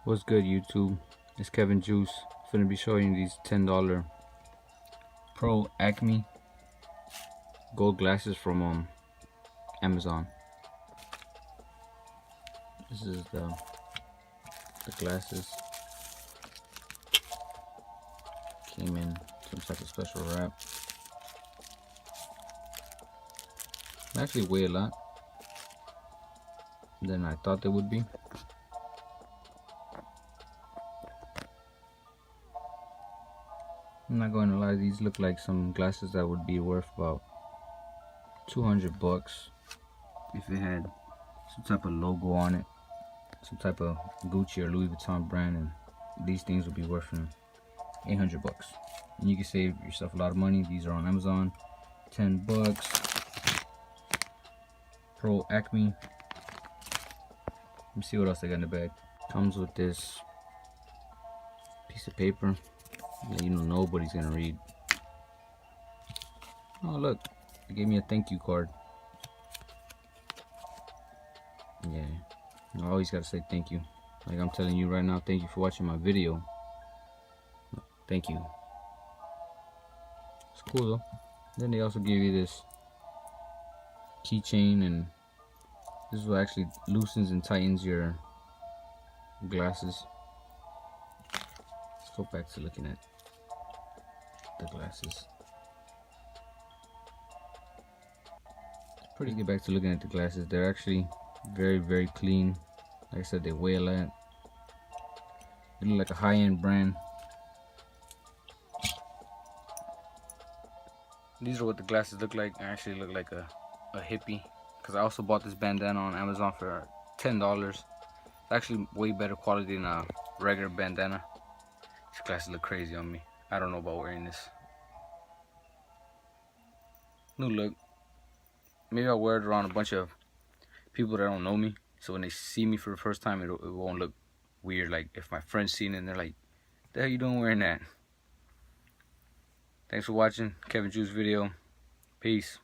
What's good, YouTube? It's Kevin Juice. Finna be showing you these $10 Pro Acme gold glasses from Amazon. This is the glasses. Came in some type of special wrap. They actually weigh a lot than I thought they would be. I'm not going to lie, these look like some glasses that would be worth about 200 bucks if it had some type of logo on it, some type of Gucci or Louis Vuitton brand, and these things would be worth 800 bucks. And you can save yourself a lot of money. These are on Amazon, 10 bucks. Pro Acme. Let me see what else I got in the bag. Comes with this piece of paper that nobody's gonna read. Oh look, they gave me a thank you card. Yeah, I always gotta say thank you. Like I'm telling you right now, thank you for watching my video. Thank you. It's cool though. Then they also give you this keychain, and this is what actually loosens and tightens your glasses. Let's go back to looking at the glasses. Pretty get back to looking at the glasses. They're actually very clean. Like I said, they weigh a lot. They look like a high-end brand. These are what the glasses look like. I actually look like a hippie, because I also bought this bandana on Amazon for $10. It's actually way better quality than a regular bandana. These glasses look crazy on me. I don't know about wearing this. New look. Maybe I'll wear it around a bunch of people that don't know me, so when they see me for the first time, it won't look weird. Like if my friends see it and they're like, "The hell you doing wearing that?" Thanks for watching Kevin Juice video. Peace.